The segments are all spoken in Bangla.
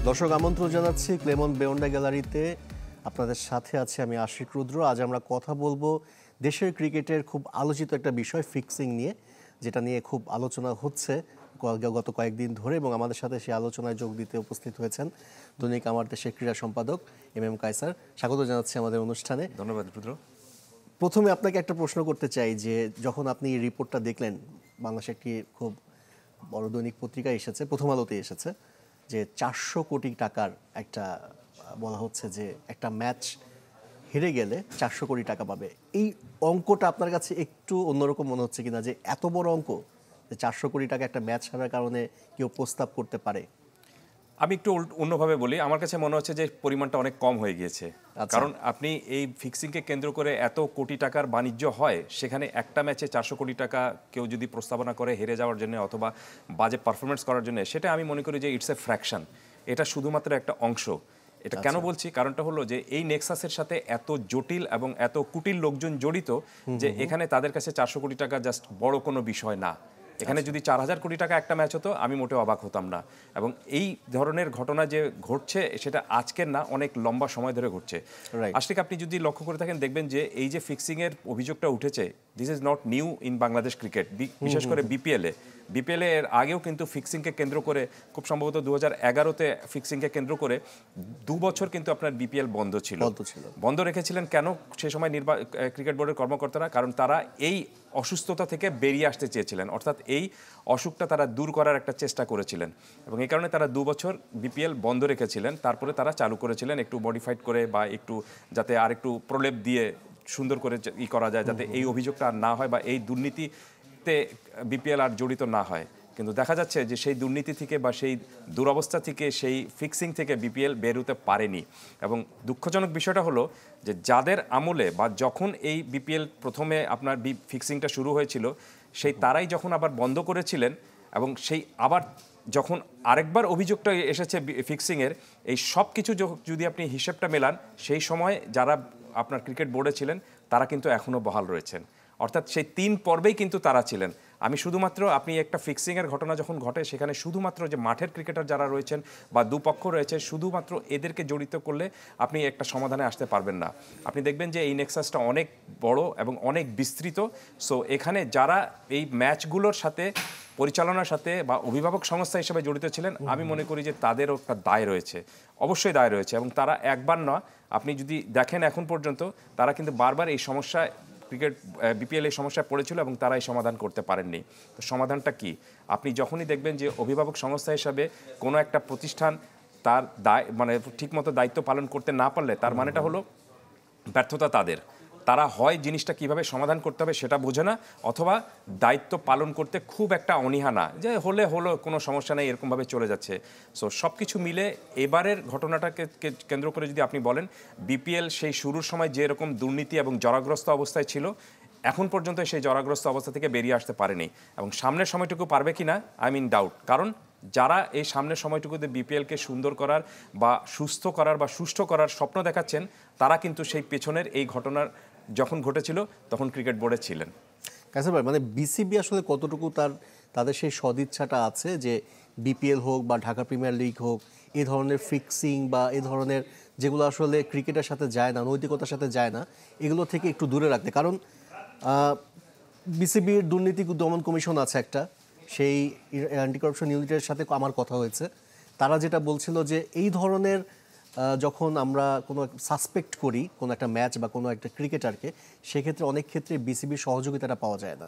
দর্শক আমন্ত্রণ জানাচ্ছি ক্লেমন বেওন্ডা গ্যালারিতে। আপনাদের সাথে আছে আমি আশিক রুদ্র। আজ আমরা কথা বলবো দেশের ক্রিকেটের খুব আলোচিত একটা বিষয় ফিক্সিং নিয়ে, যেটা নিয়ে খুব আলোচনা হচ্ছে গত কয়েকদিন ধরে, এবং আমাদের সাথে সেই আলোচনায় যোগ দিতে উপস্থিত হয়েছেন দৈনিক আমার দেশের ক্রীড়া সম্পাদক এম কায়সার। স্বাগত জানাচ্ছি আমাদের অনুষ্ঠানে। ধন্যবাদ রুদ্র। প্রথমে আপনাকে একটা প্রশ্ন করতে চাই যে যখন আপনি এই রিপোর্টটা দেখলেন, বাংলাদেশে একটি খুব বড় দৈনিক পত্রিকায় এসেছে, প্রথম আলোতে এসেছে, যে 400 কোটি টাকার একটা বলা হচ্ছে যে একটা ম্যাচ হেরে গেলে 400 কোটি টাকা পাবে। এই অঙ্কটা আপনার কাছে একটু অন্যরকম মনে হচ্ছে কিনা, যে এত বড় অঙ্ক যে 400 কোটি টাকা একটা ম্যাচ হারার কারণে কেউ প্রস্তাব করতে পারে? আমি একটু অন্যভাবে বলি, আমার কাছে মনে হচ্ছে যে পরিমাণটা অনেক কম হয়ে গিয়েছে। কারণ আপনি এই ফিক্সিংকে কেন্দ্র করে এত কোটি টাকার বাণিজ্য হয়, সেখানে একটা ম্যাচে 400 কোটি টাকা কেউ যদি প্রস্তাবনা করে হেরে যাওয়ার জন্য অথবা বাজে পারফরমেন্স করার জন্য, সেটা আমি মনে করি যে ইটস এ ফ্র্যাকশন। এটা শুধুমাত্র একটা অংশ। এটা কেন বলছি, কারণটা হলো যে এই নেক্সাসের সাথে এত জটিল এবং এত কুটিল লোকজন জড়িত যে এখানে তাদের কাছে 400 কোটি টাকা জাস্ট বড় কোনো বিষয় না। এখানে যদি 4000 কোটি টাকা একটা ম্যাচ হতো, আমি মোটেও অবাক হতাম না। এবং এই ধরনের ঘটনা যে ঘটছে, সেটা আজকের না, অনেক লম্বা সময় ধরে ঘটছে। আশিক, আপনি যদি লক্ষ্য করে থাকেন, দেখবেন যে এই যে ফিক্সিংয়ের অভিযোগটা উঠেছে, this is not new in Bangladesh cricket. বিশেষ করে বিপিএল এর আগেও কিন্তু ফিক্সিংকে কেন্দ্র করে, খুব সম্ভবত 2011-তে ফিক্সিংকে কেন্দ্র করে 2 বছর কিন্তু আপনার বিপিএল বন্ধ ছিল। বন্ধ রেখেছিলেন কেন সে সময় ক্রিকেট বোর্ডের কর্মকর্তারা? কারণ তারা এই অসুস্থতা থেকে বেরিয়ে আসতে চেয়েছিলেন, অর্থাৎ এই অসুখটা তারা দূর করার একটা চেষ্টা করেছিলেন, এবং এই কারণে তারা 2 বছর বিপিএল বন্ধ রেখেছিলেন। তারপরে তারা চালু করেছিলেন একটু মডিফাইড করে, বা একটু যাতে আর একটু প্রলেপ দিয়ে সুন্দর করে করা যায়, যাতে এই অভিযোগটা আর না হয় বা এই দুর্নীতিতে বিপিএল আর জড়িত না হয়। কিন্তু দেখা যাচ্ছে যে সেই দুর্নীতি থেকে বা সেই দুরবস্থা থেকে, সেই ফিক্সিং থেকে বিপিএল বের হতে পারেনি। এবং দুঃখজনক বিষয়টা হলো যে যাদের আমলে বা যখন এই বিপিএল প্রথমে আপনার ফিক্সিংটা শুরু হয়েছিল, সেই তারাই যখন আবার বন্ধ করেছিলেন, এবং সেই আবার যখন আরেকবার অভিযোগটা এসেছে ফিক্সিংয়ের, এই সব কিছু যদি আপনি হিসেবটা মেলান, সেই সময় যারা আপনার ক্রিকেট বোর্ডে ছিলেন তারা কিন্তু এখনও বহাল রয়েছেন। অর্থাৎ সেই 3 পর্বেই কিন্তু তারা ছিলেন। আমি শুধুমাত্র, আপনি একটা ফিক্সিংয়ের ঘটনা যখন ঘটে, সেখানে শুধুমাত্র যে মাঠের ক্রিকেটার যারা রয়েছেন বা দুপক্ষ রয়েছে, শুধুমাত্র এদেরকে জড়িত করলে আপনি একটা সমাধানে আসতে পারবেন না। আপনি দেখবেন যে এই নেক্সাসটা অনেক বড় এবং অনেক বিস্তৃত। সো এখানে যারা এই ম্যাচগুলোর সাথে, পরিচালনার সাথে বা অভিভাবক সংস্থা হিসেবে জড়িত ছিলেন, আমি মনে করি যে তাদেরও একটা দায় রয়েছে, অবশ্যই দায় রয়েছে। এবং তারা একবার না, আপনি যদি দেখেন এখন পর্যন্ত তারা কিন্তু বারবার এই সমস্যায়, ক্রিকেট বিপিএল এই সমস্যায় পড়েছিল এবং তারা এই সমাধান করতে পারেননি। তো সমাধানটা কি? আপনি যখনই দেখবেন যে অভিভাবক সংস্থা হিসাবে কোনো একটা প্রতিষ্ঠান তার মানে ঠিকমতো দায়িত্ব পালন করতে না পারলে, তার মানেটা হলো ব্যর্থতা তাদের। তারা হয় জিনিসটা কিভাবে সমাধান করতে হবে সেটা বোঝে না, অথবা দায়িত্ব পালন করতে খুব একটা অনীহা না, যে হলো কোনো সমস্যা নেই, এরকমভাবে চলে যাচ্ছে। সো সব কিছু মিলে এবারের ঘটনাটাকে কেন্দ্র করে যদি আপনি বলেন, বিপিএল সেই শুরুর সময় যে এরকম দুর্নীতি এবং জরাগ্রস্ত অবস্থায় ছিল, এখন পর্যন্ত সেই জরাগ্রস্ত অবস্থা থেকে বেরিয়ে আসতে পারেনি। এবং সামনের সময়টুকু পারবে কি না, আই মিন ডাউট। কারণ যারা এই সামনের সময়টুকুতে বিপিএলকে সুন্দর করার বা সুস্থ করার বা সুষ্ঠু করার স্বপ্ন দেখাচ্ছেন, তারা কিন্তু সেই পেছনের এই ঘটনার যখন ঘটেছিল তখন ক্রিকেট বোর্ডে ছিলেন। কায়সার ভাই, মানে বিসিবি আসলে কতটুকু তাদের সেই সদিচ্ছাটা আছে যে বিপিএল হোক বা ঢাকা প্রিমিয়ার লিগ হোক, এই ধরনের ফিক্সিং বা এই ধরনের যেগুলো আসলে ক্রিকেটের সাথে যায় না, নৈতিকতার সাথে যায় না, এগুলো থেকে একটু দূরে রাখতে? কারণ বিসিবির দুর্নীতি দমন কমিশন আছে একটা, সেই অ্যান্টি কারাপশন ইউনিটের সাথে আমার কথা হয়েছে। তারা যেটা বলছিল যে এই ধরনের যখন আমরা কোনো সাসপেক্ট করি কোনো একটা ম্যাচ বা কোনো একটা ক্রিকেটারকে, সেক্ষেত্রে অনেক ক্ষেত্রে বিসিবির সহযোগিতাটা পাওয়া যায় না।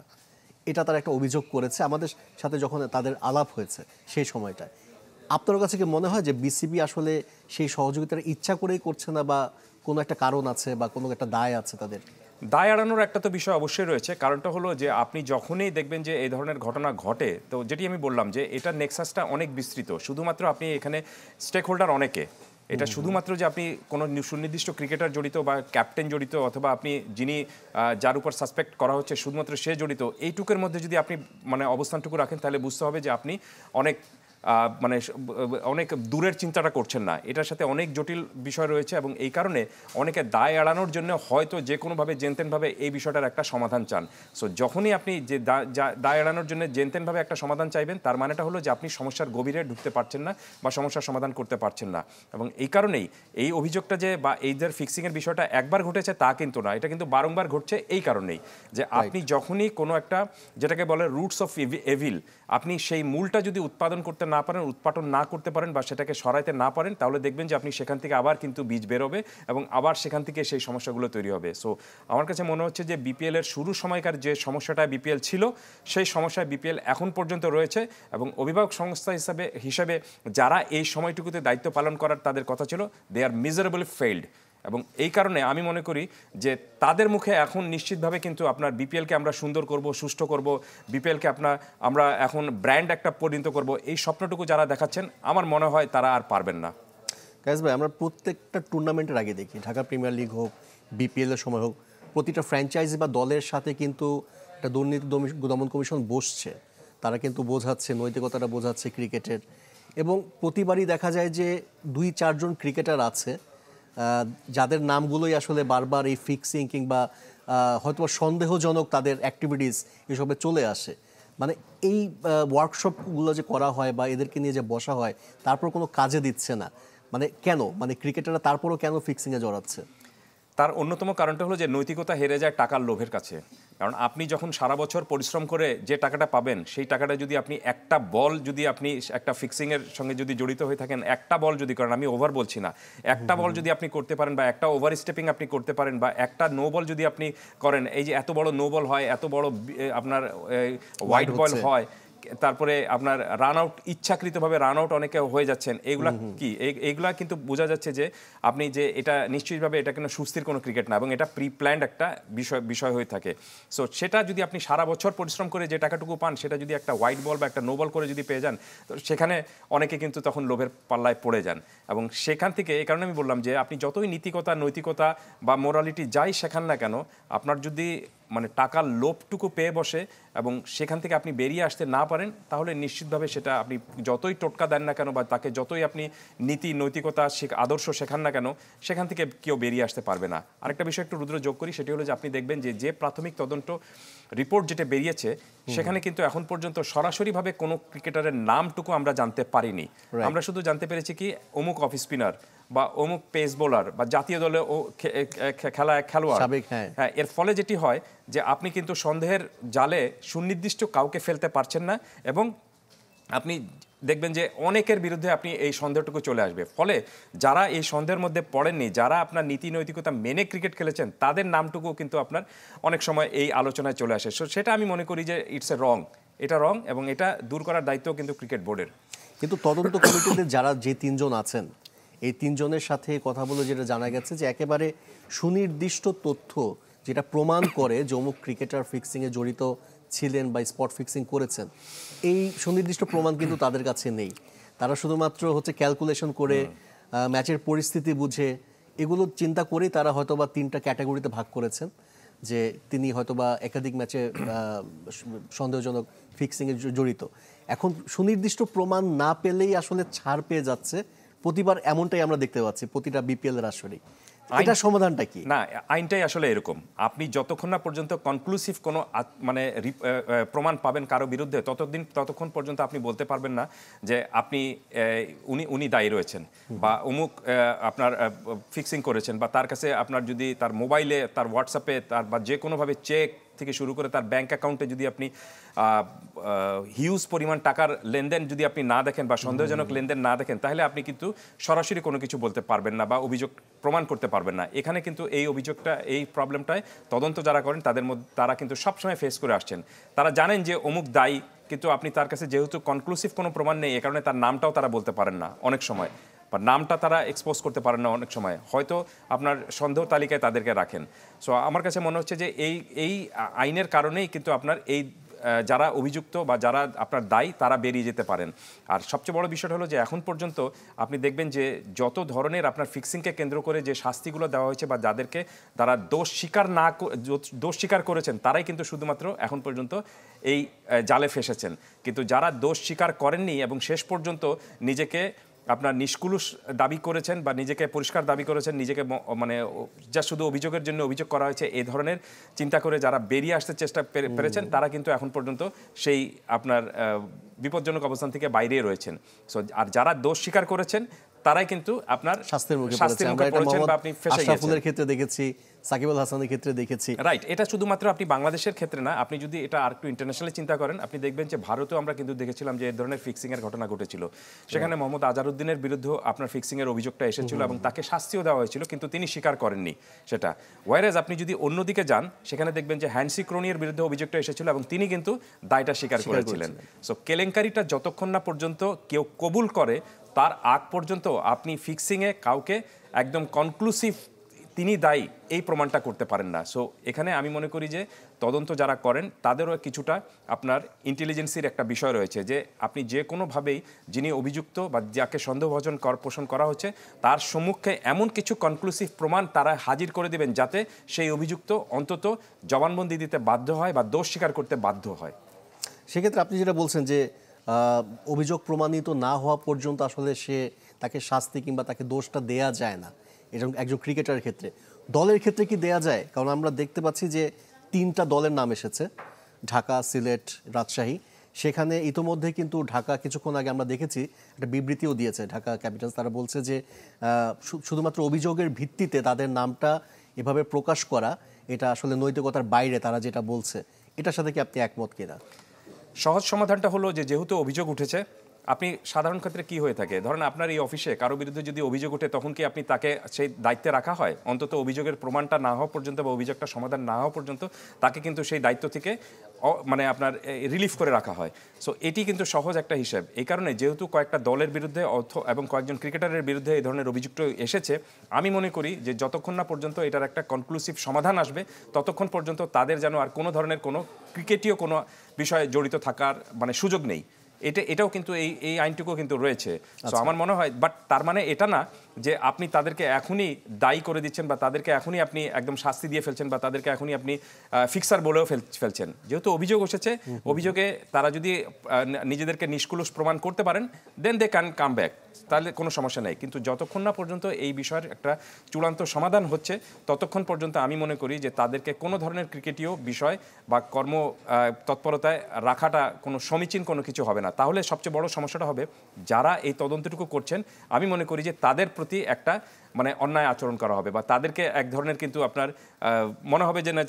এটা তারা একটা অভিযোগ করেছে আমাদের সাথে যখন তাদের আলাপ হয়েছে সেই সময়টায়। আপনার কাছে কি মনে হয় যে বিসিবি আসলে সেই সহযোগিতার ইচ্ছা করেই করছে না, বা কোনো একটা কারণ আছে বা কোনো একটা দায় আছে তাদের? দায় এড়ানোর একটা তো বিষয় অবশ্যই রয়েছে। কারণটা হলো যে আপনি যখনই দেখবেন যে এই ধরনের ঘটনা ঘটে, তো যেটি আমি বললাম যে এটা নেক্সাসটা অনেক বিস্তৃত। শুধুমাত্র আপনি এখানে স্টেক হোল্ডার অনেকে, এটা শুধুমাত্র যে আপনি কোনো সুনির্দিষ্ট ক্রিকেটার জড়িত বা ক্যাপ্টেন জড়িত, অথবা আপনি যিনি যার উপর সাসপেক্ট করা হচ্ছে শুধুমাত্র সে জড়িত, এইটুকের মধ্যে যদি আপনি মানে অবস্থানটুকু রাখেন, তাহলে বুঝতে হবে যে আপনি অনেক মানে অনেক দূরের চিন্তাটা করছেন না, এটার সাথে অনেক জটিল বিষয় রয়েছে এবং এই কারণে অনেকে দায় এড়ানোর জন্য হয়তো যে কোনোভাবে জেনতেনভাবে এই বিষয়টার একটা সমাধান চান। সো যখনই আপনি যে দায় এড়ানোর জন্য জেনতেনভাবে একটা সমাধান চাইবেন, তার মানেটা হলো যে আপনি সমস্যার গভীরে ঢুকতে পারছেন না বা সমস্যার সমাধান করতে পারছেন না। এবং এই কারণেই এই অভিযোগটা যে বা এইদের ফিক্সিংয়ের বিষয়টা একবার ঘটেছে তা কিন্তু না, এটা কিন্তু বারংবার ঘটছে এই কারণেই যে আপনি যখনই কোনো একটা যেটাকে বলে রুটস অফ এভিল, আপনি সেই মূলটা যদি উৎপাদন না করতে পারেন বা সেটাকে সরাইতে না পারেন, তাহলে দেখবেন যে আপনি সেখান থেকে আবার কিন্তু বীজ বেরোবে এবং আবার সেখান থেকে সেই সমস্যাগুলো তৈরি হবে। সো আমার কাছে মনে হচ্ছে যে বিপিএল এর শুরু সময়কার যে সমস্যাটা বিপিএল ছিল, সেই সমস্যায় বিপিএল এখন পর্যন্ত রয়েছে এবং অভিভাবক সংস্থা হিসাবে যারা এই সময়টুকুতে দায়িত্ব পালন করার তাদের কথা ছিল, দে আর মিজারেবলি ফেইল্ড। এবং এই কারণে আমি মনে করি যে তাদের মুখে এখন নিশ্চিতভাবে কিন্তু আপনার বিপিএলকে আমরা সুন্দর করব, সুষ্ঠু করব, বিপিএলকে আমরা এখন ব্র্যান্ড একটা পরিণত করব, এই স্বপ্নটুকু যারা দেখাচ্ছেন আমার মনে হয় তারা আর পারবেন না। কায়েস ভাই, আমরা প্রত্যেকটা টুর্নামেন্টের আগে দেখি, ঢাকা প্রিমিয়ার লিগ হোক, বিপিএল এর সময় হোক, প্রতিটা ফ্র্যাঞ্চাইজি বা দলের সাথে কিন্তু একটা দুর্নীতি দমন কমিশন বসছে, তারা কিন্তু বোঝাচ্ছে, নৈতিকতাটা বোঝাচ্ছে ক্রিকেটের। এবং প্রতিবারই দেখা যায় যে 2-4 জন ক্রিকেটার আছে যাদের নামগুলোই আসলে বারবার এই ফিক্সিং কিংবা হয়তো সন্দেহজনক তাদের অ্যাক্টিভিটিস এসবে চলে আসে। মানে এই ওয়ার্কশপগুলো যে করা হয় বা এদেরকে নিয়ে যে বসা হয়, তারপর কোনো কাজে দিচ্ছে না, মানে কেন? মানে ক্রিকেটাররা তারপরও কেন ফিক্সিংয়ে জড়াচ্ছে? তার অন্যতম কারণটা হলো যে নৈতিকতা হেরে যায় টাকার লোভের কাছে। কারণ আপনি যখন সারা বছর পরিশ্রম করে যে টাকাটা পাবেন, সেই টাকাটা যদি আপনি একটা বল যদি আপনি একটা ফিক্সিংয়ের সঙ্গে যদি জড়িত হয়ে থাকেন, একটা বল যদি করেন, আমি ওভার বলছি না, একটা বল যদি আপনি করতে পারেন বা একটা ওভার স্টেপিং আপনি করতে পারেন বা একটা নো বল যদি আপনি করেন, এই যে এত বড় নো বল হয়, এত বড় আপনার হোয়াইট বল হয়, তারপরে আপনার রান আউট, ইচ্ছাকৃতভাবে রান আউট অনেকে হয়ে যাচ্ছেন, এইগুলা কি এইগুলা কিন্তু বোঝা যাচ্ছে যে আপনি যে এটা নিশ্চিতভাবে এটা কিন্তু সুস্থির কোনো ক্রিকেট না এবং এটা প্রি প্ল্যান্ড একটা বিষয় হয়ে থাকে। সো সেটা যদি আপনি সারা বছর পরিশ্রম করে যে টাকাটুকু পান, সেটা যদি একটা হোয়াইট বল বা একটা নো বল করে যদি পেয়ে যান, তো সেখানে অনেকে কিন্তু তখন লোভের পাল্লায় পড়ে যান। এবং সেখান থেকে এই কারণে আমি বললাম যে আপনি যতই নীতিকতা, নৈতিকতা বা মোরালিটি যাই শেখান না কেন, আপনার যদি মানে টাকার লোভটুকু পেয়ে বসে এবং সেখান থেকে আপনি বেরিয়ে আসতে না পারেন, তাহলে নিশ্চিতভাবে সেটা আপনি যতই টোটকা দেন না কেন বা তাকে যতই আপনি নীতি, নৈতিকতা, আদর্শ শেখান না কেন, সেখান থেকে কেউ বেরিয়ে আসতে পারবে না। আরেকটা বিষয় একটু রুদ্র যোগ করি, সেটি হলো যে আপনি দেখবেন যে প্রাথমিক তদন্ত রিপোর্ট যেটা বেরিয়েছে, সেখানে কিন্তু এখন পর্যন্ত সরাসরিভাবে কোনো ক্রিকেটারের নামটুকু আমরা জানতে পারিনি। আমরা শুধু জানতে পেরেছি কি অমুক অফ স্পিনার বা অমুক পেস বোলার বা জাতীয় দলে খেলোয়াড়। হ্যাঁ, এর ফলে যেটি হয় যে আপনি কিন্তু সন্দেহের জালে সুনির্দিষ্ট কাউকে ফেলতে পারছেন না এবং আপনি দেখবেন যে অনেকের বিরুদ্ধে আপনি এই সন্দেহটুকু চলে আসবে। ফলে যারা এই সন্দেহের মধ্যে পড়েননি, যারা আপনার নীতি নৈতিকতা মেনে ক্রিকেট খেলেছেন, তাদের নামটুকু কিন্তু আপনার অনেক সময় এই আলোচনায় চলে আসে। সেটা আমি মনে করি যে ইটস এ রং, এটা রং এবং এটা দূর করার দায়িত্ব কিন্তু ক্রিকেট বোর্ডের। কিন্তু তদন্ত কমিটিতে যারা যে 3 জন আছেন, এই 3 জনের সাথে কথা বলে যেটা জানা গেছে যে একেবারে সুনির্দিষ্ট তথ্য যেটা প্রমাণ করে যে অমুক ক্রিকেটার ফিক্সিংয়ে জড়িত ছিলেন বা স্পট ফিক্সিং করেছেন, এই সুনির্দিষ্ট প্রমাণ কিন্তু তাদের কাছে নেই। তারা শুধুমাত্র হচ্ছে ক্যালকুলেশন করে, ম্যাচের পরিস্থিতি বুঝে, এগুলো চিন্তা করেই তারা হয়তোবা 3টা ক্যাটাগরিতে ভাগ করেছেন যে তিনি হয়তোবা একাধিক ম্যাচে সন্দেহজনক ফিক্সিংয়ে জড়িত। এখন সুনির্দিষ্ট প্রমাণ না পেলেই আসলে ছাড় পেয়ে যাচ্ছে প্রতিবার, এমনটাই আমরা দেখতে পাচ্ছি প্রতিটা বিপিএল এর আসরেই। এটা সমাধানটা কি? না, আইনটাই আসলে এরকম, আপনি যতক্ষণ না পর্যন্ত কনক্লুসিভ কোনো মানে প্রমাণ পাবেন কারো বিরুদ্ধে, ততক্ষণ পর্যন্ত আপনি বলতে পারবেন না যে আপনি উনি দায়ী রয়েছেন বা অমুক আপনার ফিক্সিং করেছেন বা তার কাছে আপনার যদি তার মোবাইলে, তার হোয়াটসঅ্যাপে, তার বা যে কোনোভাবে চেক থেকে শুরু করে তার ব্যাংক অ্যাকাউন্টে যদি আপনি হিউজ পরিমাণ টাকার লেনদেন যদি আপনি না দেখেন বা সন্দেহজনক লেনদেন না দেখেন, তাহলে আপনি কিন্তু সরাসরি কোনো কিছু বলতে পারবেন না বা অভিযোগ প্রমাণ করতে পারবেন না। এখানে কিন্তু এই অভিযোগটা, এই প্রবলেমটায় তদন্ত যারা করেন তারা কিন্তু সবসময় ফেস করে আসছেন। তারা জানেন যে অমুক দায়ী, কিন্তু আপনি তার কাছে যেহেতু কনক্লুসিভ কোনো প্রমাণ নেই, এ কারণে তার নামটাও তারা বলতে পারেন না অনেক সময়, বা নামটা তারা এক্সপোজ করতে পারেন না অনেক সময়, হয়তো আপনার সন্দেহ তালিকায় তাদেরকে রাখেন। সো আমার কাছে মনে হচ্ছে যে এই আইনের কারণেই কিন্তু আপনার এই যারা অভিযুক্ত বা যারা আপনার দায়ী তারা বেরিয়ে যেতে পারেন। আর সবচেয়ে বড় বিষয়টা হলো যে এখন পর্যন্ত আপনি দেখবেন যে যত ধরনের আপনার ফিক্সিংকে কেন্দ্র করে যে শাস্তিগুলো দেওয়া হয়েছে বা যাদেরকে তারা দোষ স্বীকার করেছেন তারাই কিন্তু শুধুমাত্র এখন পর্যন্ত এই জালে ফেসেছেন। কিন্তু যারা দোষ স্বীকার করেননি এবং শেষ পর্যন্ত নিজেকে আপনার নিষ্কুলুষ দাবি করেছেন বা নিজেকে পরিষ্কার দাবি করেছেন, নিজেকে মানে যা শুধু অভিযোগের জন্য অভিযোগ করা হয়েছে এই ধরনের চিন্তা করে যারা বেরিয়ে আসতে চেষ্টা পেরেছেন তারা কিন্তু এখন পর্যন্ত সেই আপনার বিপজ্জনক অবস্থান থেকে বাইরে রয়েছেন। সো আর যারা দোষ স্বীকার করেছেন তারাই কিন্তু আপনার শাস্তির মুখে পড়েছেন বা আপনি ফেঁসে গেছেন। আশরাফুলের ক্ষেত্রে দেখেছি, সাকিব আল হাসানের ক্ষেত্রে দেখেছি। রাইট, এটা শুধুমাত্র আপনি বাংলাদেশের ক্ষেত্রে না, আপনি যদি এটা আর একটু ইন্টারন্যাশনালি চিন্তা করেন আপনি দেখবেন যে ভারতেও আমরা কিন্তু দেখেছিলাম যে এই ধরনের ফিক্সিং এর ঘটনা ঘটেছিল। সেখানে মোহাম্মদ আজহারউদ্দিনের বিরুদ্ধে আপনার ফিক্সিং এর অভিযোগটা এসেছিল এবং তাকে শাস্তিও দেওয়া হয়েছিল, কিন্তু তিনি স্বীকার করেননি সেটা। ওয়ারেজ আপনি যদি অন্যদিকে যান সেখানে দেখবেন যে হ্যান্সি ক্রোনির বিরুদ্ধে অভিযোগটা এসেছিল এবং তিনি কিন্তু দায়টা স্বীকার করেছিলেন। সো কেলেঙ্কারিটা যতক্ষণ না পর্যন্ত কেউ কবুল করে তার আগ পর্যন্ত আপনি ফিক্সিংয়ে কাউকে একদম কনক্লুসিভ তিনি দায়ী এই প্রমাণটা করতে পারেন না। সো এখানে আমি মনে করি যে তদন্ত যারা করেন তাদেরও কিছুটা আপনার ইন্টেলিজেন্সির একটা বিষয় রয়েছে, যে আপনি যে কোনোভাবেই যিনি অভিযুক্ত বা যাকে সন্দেহভাজন পোষণ করা হচ্ছে তার সম্মুখে এমন কিছু কনক্লুসিভ প্রমাণ তারা হাজির করে দেবেন যাতে সেই অভিযুক্ত অন্তত জবানবন্দি দিতে বাধ্য হয় বা দোষ স্বীকার করতে বাধ্য হয়। সেক্ষেত্রে আপনি যেটা বলছেন যে অভিযোগ প্রমাণিত না হওয়া পর্যন্ত আসলে তাকে শাস্তি কিংবা তাকে দোষটা দেয়া যায় না, এরকম একজন ক্রিকেটারের ক্ষেত্রে। দলের ক্ষেত্রে কি দেয়া যায়? কারণ আমরা দেখতে পাচ্ছি যে 3টা দলের নাম এসেছে, ঢাকা, সিলেট, রাজশাহী। সেখানে ইতোমধ্যে কিন্তু ঢাকা কিছুক্ষণ আগে আমরা দেখেছি একটা বিবৃতিও দিয়েছে ঢাকা ক্যাপিটালস। তারা বলছে যে শুধুমাত্র অভিযোগের ভিত্তিতে তাদের নামটা এভাবে প্রকাশ করা এটা আসলে নৈতিকতার বাইরে, তারা যেটা বলছে। এটার সাথে কি আপনি একমত কিনা? সহজ সমাধানটা হলো যে যেহেতু অভিযোগ উঠেছে, আপনি সাধারণ ক্ষেত্রে কি হয়ে থাকে, ধরেন আপনার এই অফিসে কারো বিরুদ্ধে যদি অভিযোগ ওঠে তখন কি আপনি তাকে সেই দায়িত্বে রাখা হয়? অন্তত অভিযোগের প্রমাণটা না হওয়া পর্যন্ত বা অভিযোগটা সমাধান না হওয়া পর্যন্ত তাকে কিন্তু সেই দায়িত্ব থেকে মানে আপনার রিলিফ করে রাখা হয়। সো এটি কিন্তু সহজ একটা হিসাব। এই কারণে যেহেতু কয়েকটা দলের বিরুদ্ধে এবং কয়েকজন ক্রিকেটারের বিরুদ্ধে এই ধরনের অভিযোগটা এসেছে, আমি মনে করি যে যতক্ষণ না পর্যন্ত এটার একটা কনক্লুসিভ সমাধান আসবে ততক্ষণ পর্যন্ত তাদের যেন আর কোনো ধরনের কোনো ক্রিকেটীয় কোনো বিষয়ে জড়িত থাকার মানে সুযোগ নেই। এটাও কিন্তু এই আইনটুকু কিন্তু রয়েছে। সো আমার মনে হয়, বাট তার মানে এটা না যে আপনি তাদেরকে এখনই দায়ী করে দিচ্ছেন বা তাদেরকে এখনই আপনি একদম শাস্তি দিয়ে ফেলছেন বা তাদেরকে এখনই আপনি ফিক্সার বলেও ফেলছেন। যেহেতু অভিযোগ এসেছে, অভিযোগে তারা যদি নিজেদেরকে নিষ্কুলুষ প্রমাণ করতে পারেন দেন দে ক্যান কাম ব্যাক, তাহলে কোনো সমস্যা নেই। কিন্তু যতক্ষণ না পর্যন্ত এই বিষয়ের একটা চূড়ান্ত সমাধান হচ্ছে ততক্ষণ পর্যন্ত আমি মনে করি যে তাদেরকে কোনো ধরনের ক্রিকেটীয় বিষয় বা কর্ম তৎপরতায় রাখাটা কোনো সমীচীন কোনো কিছু হবে না। তাহলে সবচেয়ে বড় সমস্যাটা হবে যারা এই তদন্তটুকু করছেন, আমি মনে করি যে তাদের প্রতি একটা মানে অন্যায় আচরণ করা হবে বা তাদেরকে এক ধরনের কিন্তু আপনার মনে হবে যে না,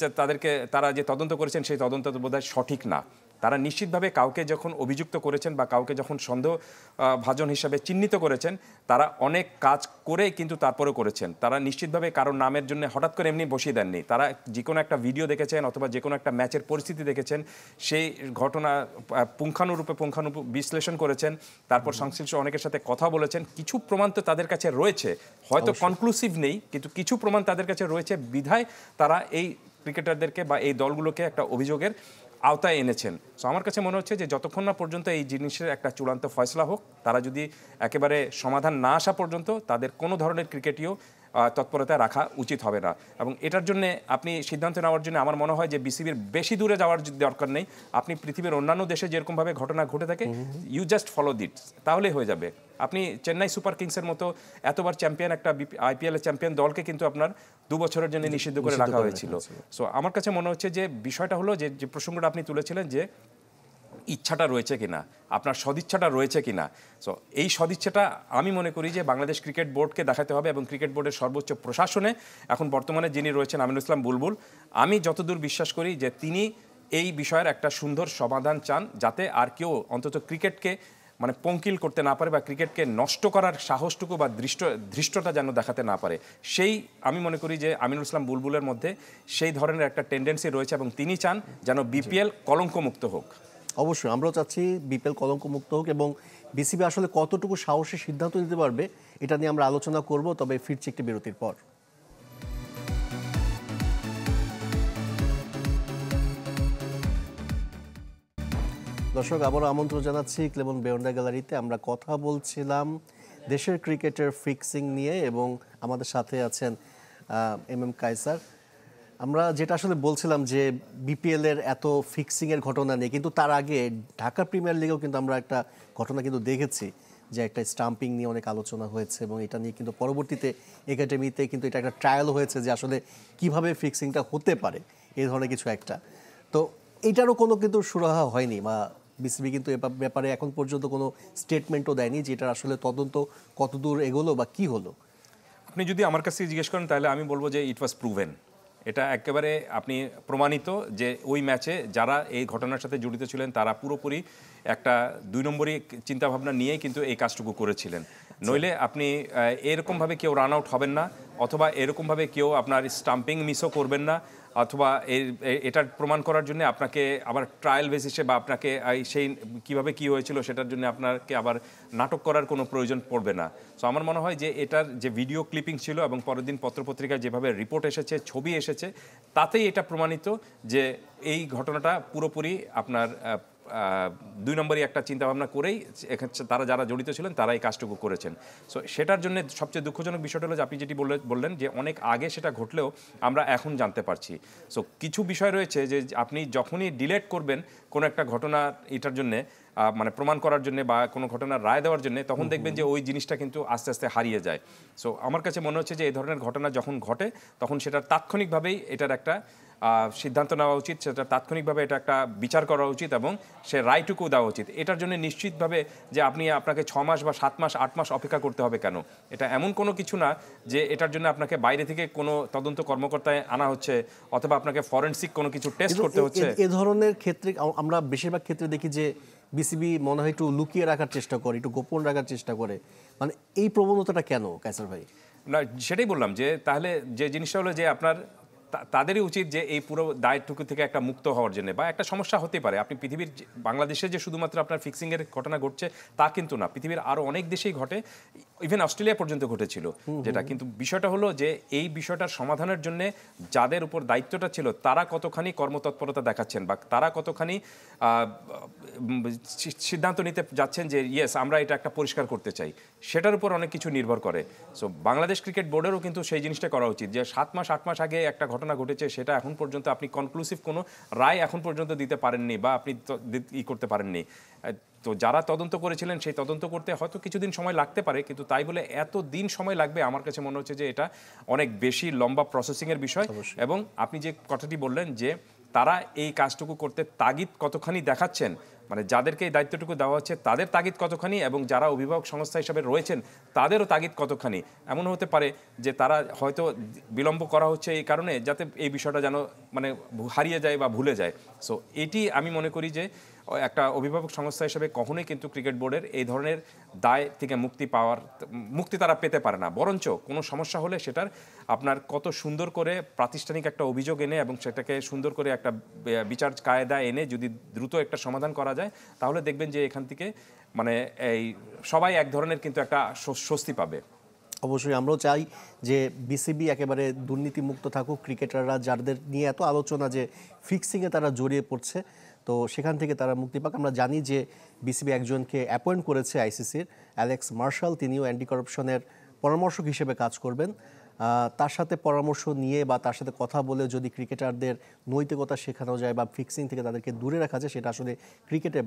তারা যে তদন্ত করেছেন সেই তদন্ত বোধহয় সঠিক না। তারা নিশ্চিতভাবে কাউকে যখন অভিযুক্ত করেছেন বা কাউকে যখন সন্দেহভাজন হিসাবে চিহ্নিত করেছেন, তারা অনেক কাজ করে কিন্তু তারপরেও করেছেন। তারা নিশ্চিতভাবে কারোর নামের জন্য হঠাৎ করে এমনি বসিয়ে দেননি। তারা যে কোনো একটা ভিডিও দেখেছেন অথবা যে কোনো একটা ম্যাচের পরিস্থিতি দেখেছেন, সেই ঘটনা পুঙ্খানুরূপে বিশ্লেষণ করেছেন, তারপর সংশ্লিষ্ট অনেকের সাথে কথা বলেছেন। কিছু প্রমাণ তো তাদের কাছে রয়েছে, হয়তো কনক্লুসিভ নেই কিন্তু কিছু প্রমাণ তাদের কাছে রয়েছে, বিধায় তারা এই ক্রিকেটারদেরকে বা এই দলগুলোকে একটা অভিযোগের আওতায় এনেছেন। সো আমার কাছে মনে হচ্ছে যে যতক্ষণ না পর্যন্ত এই জিনিসের একটা চূড়ান্ত ফয়সলা হোক, তারা যদি একেবারে সমাধান না আসা পর্যন্ত তাদের কোনো ধরনের ক্রিকেটীয় তৎপরতায় রাখা উচিত হবে না। এবং এটার জন্য আপনি সিদ্ধান্ত নেওয়ার জন্য আমার মনে হয় যে বিসিবির বেশি দূরে যাওয়ার দরকার নেই। আপনি পৃথিবীর অন্যান্য দেশে যেরকমভাবে ঘটনা ঘটে থাকে, ইউ জাস্ট ফলো দিট, তাহলেই হয়ে যাবে। আপনি চেন্নাই সুপার কিংসের মতো এতবার চ্যাম্পিয়ন একটা IPL এর চ্যাম্পিয়ন দলকে কিন্তু আপনার 2 বছরের জন্য নিষিদ্ধ করে রাখা হয়েছিল। সো আমার কাছে মনে হচ্ছে যে বিষয়টা হলো যে প্রসঙ্গটা আপনি তুলেছিলেন যে ইচ্ছাটা রয়েছে কিনা, আপনার সদিচ্ছাটা রয়েছে কিনা। সো এই সদিচ্ছাটা আমি মনে করি যে বাংলাদেশ ক্রিকেট বোর্ডকে দেখাতে হবে এবং ক্রিকেট বোর্ডের সর্বোচ্চ প্রশাসনে এখন বর্তমানে যিনি রয়েছেন আমিনুল ইসলাম বুলবুল, আমি যতদূর বিশ্বাস করি যে তিনি এই বিষয়ের একটা সুন্দর সমাধান চান, যাতে আর কেউ অন্তত ক্রিকেটকে মানে পঙ্কিল করতে না পারে বা ক্রিকেটকে নষ্ট করার সাহসটুকু বা ধৃষ্টতা যেন দেখাতে না পারে। সেই আমি মনে করি যে আমিনুল ইসলাম বুলবুলের মধ্যে সেই ধরনের একটা টেন্ডেন্সি রয়েছে এবং তিনি চান যেন BPL কলঙ্কমুক্ত হোক। অবশ্যই আমরাও চাচ্ছি BPL কলঙ্কমুক্ত হোক, এবং বিসিবি আসলে কতটুকু সাহসী সিদ্ধান্ত নিতে পারবে এটা নিয়ে আমরা আলোচনা করব। তবে ফিরছি একটি বিরতির পর। দর্শক আবারও আমন্ত্রণ জানাচ্ছি ক্লেমন বেয়ন্ডা গ্যালারিতে। আমরা কথা বলছিলাম দেশের ক্রিকেটের ফিক্সিং নিয়ে এবং আমাদের সাথে আছেন এম কায়সার। আমরা যেটা আসলে বলছিলাম যে বিপিএল এর এত ফিক্সিং এর ঘটনা নেই, কিন্তু তার আগে ঢাকা প্রিমিয়ার লিগেও কিন্তু আমরা একটা ঘটনা কিন্তু দেখেছি যে একটা স্টাম্পিং নিয়ে অনেক আলোচনা হয়েছে এবং এটা নিয়ে কিন্তু পরবর্তীতে একাডেমিতে কিন্তু এটা একটা ট্রায়াল হয়েছে যে আসলে কিভাবে ফিক্সিংটা হতে পারে, এই ধরনের কিছু একটা। তো এইটারও কোনো কিন্তু সুরাহা হয়নি বা বিসিবি কিন্তু এ ব্যাপারে এখন পর্যন্ত কোনো স্টেটমেন্টও দেয়নি যে এটার আসলে তদন্ত কতদূর এগোলো বা কি হলো। আপনি যদি আমার কাছে জিজ্ঞেস করেন তাহলে আমি বলবো যে ইট ওয়াজ প্রুভেন। এটা একেবারে আপনি প্রমাণিত যে ওই ম্যাচে যারা এই ঘটনার সাথে জড়িত ছিলেন তারা পুরোপুরি একটা 2 নম্বরই চিন্তাভাবনা নিয়েই কিন্তু এই কাজটুকু করেছিলেন। নইলে আপনি এরকমভাবে কেউ রান আউট হবেন না, অথবা এরকমভাবে কেউ আপনার স্টাম্পিং মিসও করবেন না, অথবা এটার প্রমাণ করার জন্য আপনাকে আবার ট্রায়াল বেসিসে বা আপনাকে সেই কিভাবে কি হয়েছিল সেটার জন্য আপনাকে আবার নাটক করার কোনো প্রয়োজন পড়বে না। সো আমার মনে হয় যে এটার যে ভিডিও ক্লিপিং ছিল এবং পরের দিন পত্রপত্রিকায় যেভাবে রিপোর্ট এসেছে, ছবি এসেছে, তাতেই এটা প্রমাণিত যে এই ঘটনাটা পুরোপুরি আপনার 2 নম্বরই একটা চিন্তাভাবনা করেই তারা যারা জড়িত ছিলেন তারা এই কাজটুকু করেছেন। সো সেটার জন্য সবচেয়ে দুঃখজনক বিষয়টা হলো যে আপনি যেটি বললেন যে অনেক আগে সেটা ঘটলেও আমরা এখন জানতে পারছি। সো কিছু বিষয় রয়েছে যে আপনি যখনই ডিলেট করবেন কোনো একটা ঘটনা এটার জন্যে মানে প্রমাণ করার জন্য বা কোনো ঘটনার রায় দেওয়ার জন্য, তখন দেখবেন যে ওই জিনিসটা কিন্তু আস্তে আস্তে হারিয়ে যায়। সো আমার কাছে মনে হচ্ছে যে এই ধরনের ঘটনা যখন ঘটে তখন সেটার তাৎক্ষণিকভাবেই এটার একটা সিদ্ধান্ত নেওয়া উচিত, সেটা তাৎক্ষণিকভাবে এটা একটা বিচার করা উচিত এবং সে রায়টুকু দেওয়া উচিত। এটার জন্য নিশ্চিতভাবে যে আপনাকে 6 মাস বা 7 মাস 8 মাস অপেক্ষা করতে হবে কেন? এটা এমন কোনো কিছু না যে এটার জন্য আপনাকে বাইরে থেকে কোনো তদন্ত কর্মকর্তায় আনা হচ্ছে অথবা আপনাকে ফরেনসিক কোনো কিছু টেস্ট করতে হচ্ছে। এ ধরনের ক্ষেত্রে আমরা বেশিরভাগ ক্ষেত্রে দেখি যে বিসিবি মনে হয় একটু লুকিয়ে রাখার চেষ্টা করে, একটু গোপন রাখার চেষ্টা করে। মানে এই প্রবণতাটা কেন কায়সার ভাই? না, সেটাই বললাম যে তাহলে যে জিনিসটা হলো যে আপনার তাদেরই উচিত যে এই পুরো দায়টুকু থেকে একটা মুক্ত হওয়ার জন্য। বা একটা সমস্যা হতে পারে, আপনি পৃথিবীর বাংলাদেশে যে শুধুমাত্র আপনার ফিক্সিংয়ের ঘটনা ঘটছে তা কিন্তু না, পৃথিবীর আরও অনেক দেশেই ঘটে, ইভেন অস্ট্রেলিয়া পর্যন্ত ঘটেছিল যেটা। কিন্তু বিষয়টা হলো যে এই বিষয়টার সমাধানের জন্য যাদের উপর দায়িত্বটা ছিল তারা কতখানি কর্মতৎপরতা দেখাচ্ছেন বা তারা কতখানি সিদ্ধান্ত নিতে যাচ্ছেন যে ইয়েস আমরা এটা একটা পরিষ্কার করতে চাই, সেটার উপর অনেক কিছু নির্ভর করে। সো বাংলাদেশ ক্রিকেট বোর্ডেরও কিন্তু সেই জিনিসটা করা উচিত যে 7 মাস 8 মাস আগে একটা ঘটনা ঘটেছে, সেটা এখন পর্যন্ত আপনি কনক্লুসিভ কোনো রায় এখন পর্যন্ত দিতে পারেননি বা আপনি করতে পারেননি। তো যারা তদন্ত করেছিলেন সেই তদন্ত করতে হয়তো কিছুদিন সময় লাগতে পারে, কিন্তু তাই বলে এত দিন সময় লাগবে আমার কাছে মনে হচ্ছে যে এটা অনেক বেশি লম্বা প্রসেসিংয়ের বিষয়। এবং আপনি যে কথাটি বললেন যে তারা এই কাজটুকু করতে তাগিদ কতখানি দেখাচ্ছেন, মানে যাদেরকে এই দায়িত্বটুকু দেওয়া হচ্ছে তাদের তাগিদ কতখানি এবং যারা অভিভাবক সংস্থা হিসাবে রয়েছেন তাদেরও তাগিদ কতখানি। এমন হতে পারে যে তারা হয়তো বিলম্ব করা হচ্ছে এই কারণে যাতে এই বিষয়টা যেন মানে হারিয়ে যায় বা ভুলে যায়। সো এটি আমি মনে করি যে একটা অভিভাবক সংস্থা হিসেবে কখনোই কিন্তু ক্রিকেট বোর্ডের এই ধরনের দায় থেকে মুক্তি তারা পেতে পারে না। বরঞ্চ কোনো সমস্যা হলে সেটার আপনার কত সুন্দর করে প্রাতিষ্ঠানিক একটা অভিযোগ এনে এবং সেটাকে সুন্দর করে একটা বিচার কায়দা এনে যদি দ্রুত একটা সমাধান করা যায়, তাহলে দেখবেন যে এখান থেকে মানে এই সবাই এক ধরনের কিন্তু একটা স্বস্তি পাবে। অবশ্যই আমরাও চাই যে বিসিবি একেবারে দুর্নীতিমুক্ত থাকুক, ক্রিকেটাররা যাদের নিয়ে এত আলোচনা যে ফিক্সিংয়ে তারা জড়িয়ে পড়ছে তো সেখান থেকে তারা মুক্তি পাক। আমরা জানি যে বিসিবি একজনকে অ্যাপয়েন্ট করেছে আইসিসির, অ্যালেক্স মার্শাল, তিনিও অ্যান্টি করাপশনের পরামর্শক হিসেবে কাজ করবেন। তার সাথে পরামর্শ নিয়ে বা তার সাথে কথা বলে যদি ক্রিকেটারদের নৈতিকতা শেখানো যায় বা ফিক্সিং থেকে তাদেরকে দূরে রাখা যায়, সেটা আসলে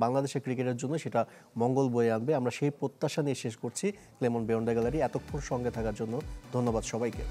বাংলাদেশের ক্রিকেটের জন্য সেটা মঙ্গল বয়ে আনবে। আমরা সেই প্রত্যাশা নিয়ে শেষ করছি ক্লেমন বেয়ন্ডা গ্যালারি। এতক্ষণ সঙ্গে থাকার জন্য ধন্যবাদ সবাইকে।